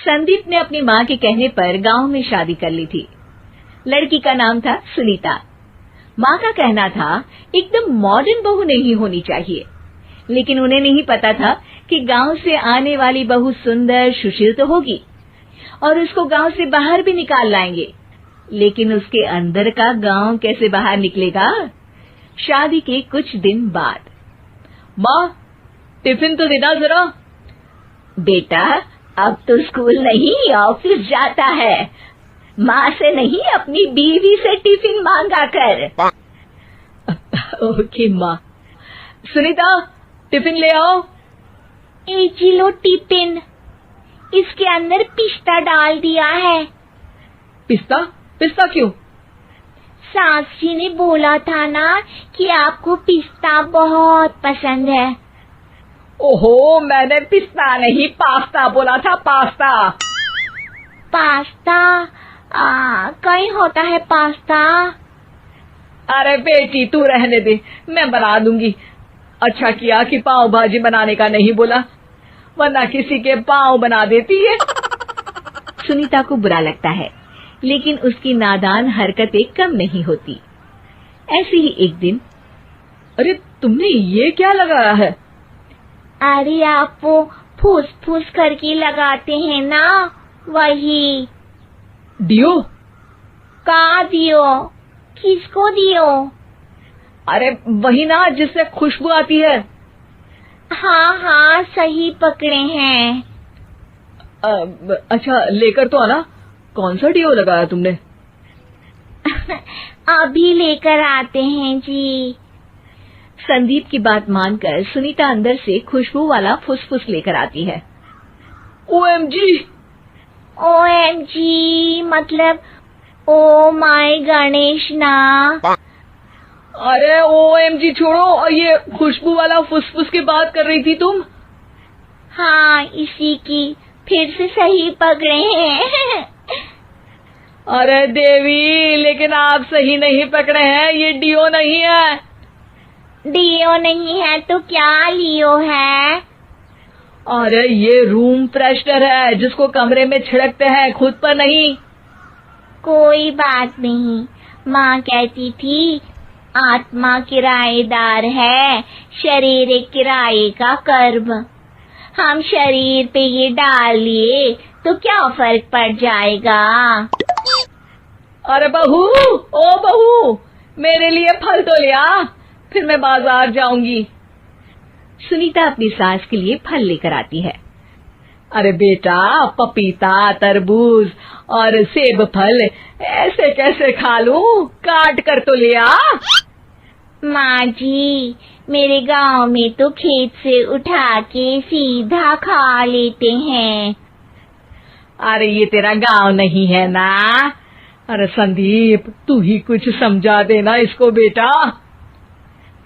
संदीप ने अपनी माँ के कहने पर गांव में शादी कर ली थी। लड़की का नाम था सुनीता। माँ का कहना था एकदम मॉडर्न बहू नहीं होनी चाहिए, लेकिन उन्हें नहीं पता था कि गांव से आने वाली बहू सुंदर सुशील तो होगी और उसको गांव से बाहर भी निकाल लाएंगे, लेकिन उसके अंदर का गांव कैसे बाहर निकलेगा। शादी के कुछ दिन बाद, माँ टिफिन तो देना जरा। बेटा अब तो स्कूल नहीं ऑफिस जाता है, माँ से नहीं अपनी बीवी से टिफिन मांगा कर। ओके माँ। सुनीता टिफिन ले आओ। एक किलो टिफिन, इसके अंदर पिस्ता डाल दिया है। पिस्ता? पिस्ता क्यों? सास जी ने बोला था ना कि आपको पिस्ता बहुत पसंद है। ओहो, मैंने पिस्ता नहीं पास्ता बोला था, पास्ता। पास्ता? कहीं होता है पास्ता? अरे बेटी तू रहने दे, मैं बना दूंगी। अच्छा किया कि पाव भाजी बनाने का नहीं बोला, वरना किसी के पाव बना देती है। सुनीता को बुरा लगता है, लेकिन उसकी नादान हरकतें कम नहीं होती। ऐसे ही एक दिन, अरे तुमने ये क्या लगाया है? अरे आप वो फूस फूस करके लगाते हैं ना, वही। डियो? का दियो? किसको दियो? अरे वही ना जिससे खुशबू आती है। हाँ हाँ सही पकड़े हैं। अच्छा लेकर तो आना। कौन सा डियो लगाया तुमने? अभी लेकर आते हैं जी। संदीप की बात मानकर सुनीता अंदर से खुशबू वाला फुसफुस लेकर आती है। ओएमजी! ओएमजी मतलब ओ माय गणेश ना। अरे ओएमजी छोड़ो, ये खुशबू वाला फुसफुस की बात कर रही थी तुम? हाँ इसी की, फिर से सही पकड़े हैं। अरे देवी, लेकिन आप सही नहीं पकड़े हैं, ये डियो नहीं है। डियो नहीं है तो क्या लियो है? अरे ये रूम फ्रेशनर है, जिसको कमरे में छिड़कते हैं, खुद पर नहीं। कोई बात नहीं, माँ कहती थी आत्मा किराएदार है, शरीर एक किराए का कर्म। हम शरीर पे ये डाल लिए तो क्या फर्क पड़ जाएगा। अरे बहू, ओ बहू, मेरे लिए फल तो लिया, फिर मैं बाजार जाऊंगी। सुनीता अपनी सास के लिए फल लेकर आती है। अरे बेटा, पपीता, तरबूज और सेब फल ऐसे कैसे खा लूं? काट कर तो लिया। माँ जी, मेरे गांव में तो खेत से उठा के सीधा खा लेते हैं। अरे ये तेरा गांव नहीं है ना। अरे संदीप, तू ही कुछ समझा देना इसको बेटा।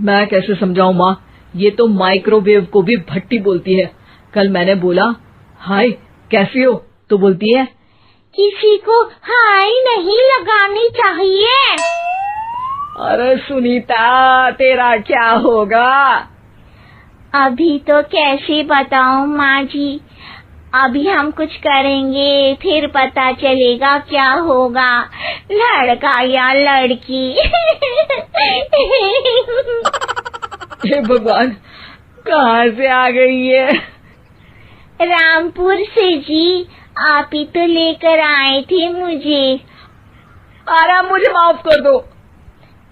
मैं कैसे समझाऊं माँ, ये तो माइक्रोवेव को भी भट्टी बोलती है। कल मैंने बोला हाय कैसी हो, तो बोलती है किसी को हाय नहीं लगानी चाहिए। अरे सुनीता, तेरा क्या होगा? अभी तो कैसे बताऊं माँ जी, अभी हम कुछ करेंगे फिर पता चलेगा क्या होगा, लड़का या लड़की। हे भगवान, कहाँ से आ गई है? रामपुर से जी, आप ही तो लेकर आए थे मुझे। अरे मुझे माफ कर दो।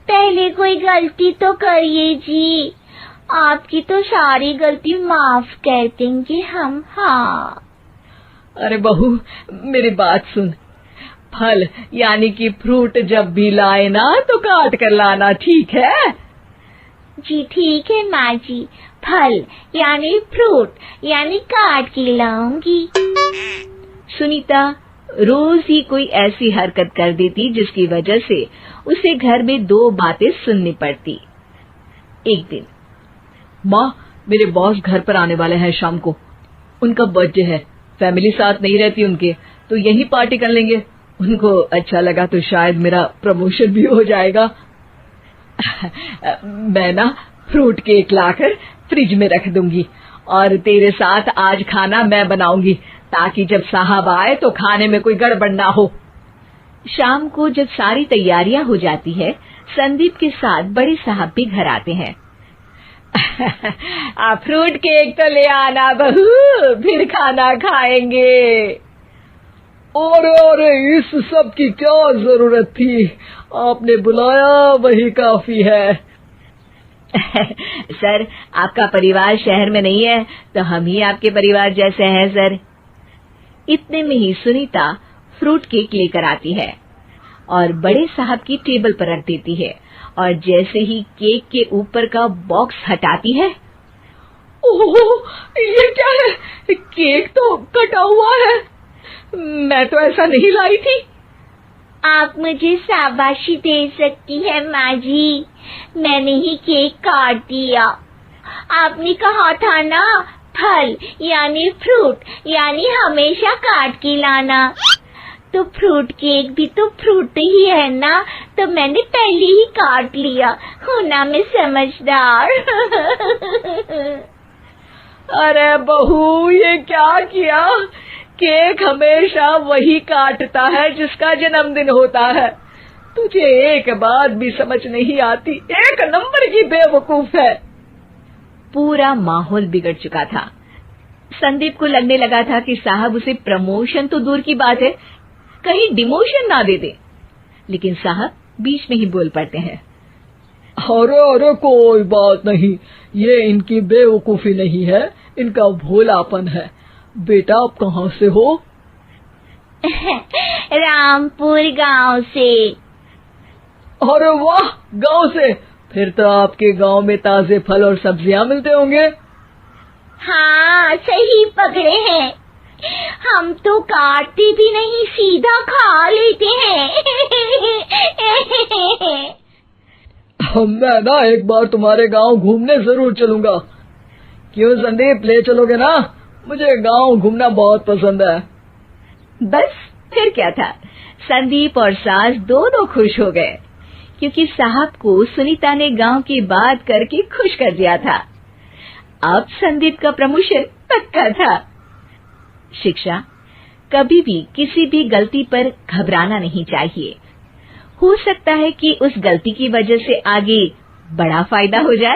पहले कोई गलती तो करिए जी, आपकी तो सारी गलती माफ कर देंगे हम। हाँ अरे बहू, मेरी बात सुन। फल यानी कि फ्रूट जब भी लाए ना तो काट कर लाना, ठीक है? जी ठीक है माँ जी, फल यानी फ्रूट यानी काट के लाऊंगी। सुनीता रोज ही कोई ऐसी हरकत कर देती जिसकी वजह से उसे घर में दो बातें सुननी पड़ती। एक दिन, माँ, मेरे बॉस घर पर आने वाले हैं शाम को। उनका बर्थडे है, फैमिली साथ नहीं रहती उनके, तो यही पार्टी कर लेंगे। उनको अच्छा लगा तो शायद मेरा प्रमोशन भी हो जाएगा। मैं ना फ्रूट केक लाकर फ्रिज में रख दूंगी और तेरे साथ आज खाना मैं बनाऊंगी, ताकि जब साहब आए तो खाने में कोई गड़बड़ ना हो। शाम को जब सारी तैयारियां हो जाती है, संदीप के साथ बड़े साहब भी घर आते हैं। फ्रूट केक तो ले आना बहू, फिर खाना खाएंगे। अरे इस सब की क्या जरूरत थी, आपने बुलाया वही काफी है। सर, आपका परिवार शहर में नहीं है तो हम ही आपके परिवार जैसे हैं सर। इतने में ही सुनीता फ्रूट केक लेकर आती है और बड़े साहब की टेबल पर रख देती है, और जैसे ही केक के ऊपर का बॉक्स हटाती है, ओह, ये क्या है? केक तो कटा हुआ है। मैं तो ऐसा नहीं लाई थी। आप मुझे शाबाशी दे सकती है माँ जी, मैंने ही केक काट दिया। आपने कहा था ना, फल यानी फ्रूट यानी हमेशा काट के लाना, तो फ्रूट केक भी तो फ्रूट ही है ना, तो मैंने पहले ही काट लिया। हूं ना मैं समझदार। अरे बहू, ये क्या किया? केक हमेशा वही काटता है जिसका जन्मदिन होता है। तुझे एक बात भी समझ नहीं आती, एक नंबर की बेवकूफ है। पूरा माहौल बिगड़ चुका था। संदीप को लगने लगा था कि साहब उसे प्रमोशन तो दूर की बात है, कहीं डिमोशन ना दे दे, लेकिन साहब बीच में ही बोल पड़ते हैं। अरे कोई बात नहीं, ये इनकी बेवकूफी नहीं है, इनका भोलापन है। बेटा आप कहाँ से हो? रामपुर गांव से। अरे वाह, गांव से? फिर तो आपके गांव में ताजे फल और सब्जियां मिलते होंगे। हाँ, सही पकड़े हैं। हम तो काटते भी नहीं, सीधा खा लेते हैं। मैं ना एक बार तुम्हारे गांव घूमने जरूर चलूंगा। क्यों संदीप, ले चलोगे ना? मुझे गांव घूमना बहुत पसंद है। बस फिर क्या था, संदीप और सास दोनों खुश हो गए, क्योंकि साहब को सुनीता ने गांव की बात करके खुश कर दिया था। अब संदीप का प्रमोशन पक्का था। शिक्षा, कभी भी किसी भी गलती पर घबराना नहीं चाहिए। हो सकता है कि उस गलती की वजह से आगे बड़ा फायदा हो जाए।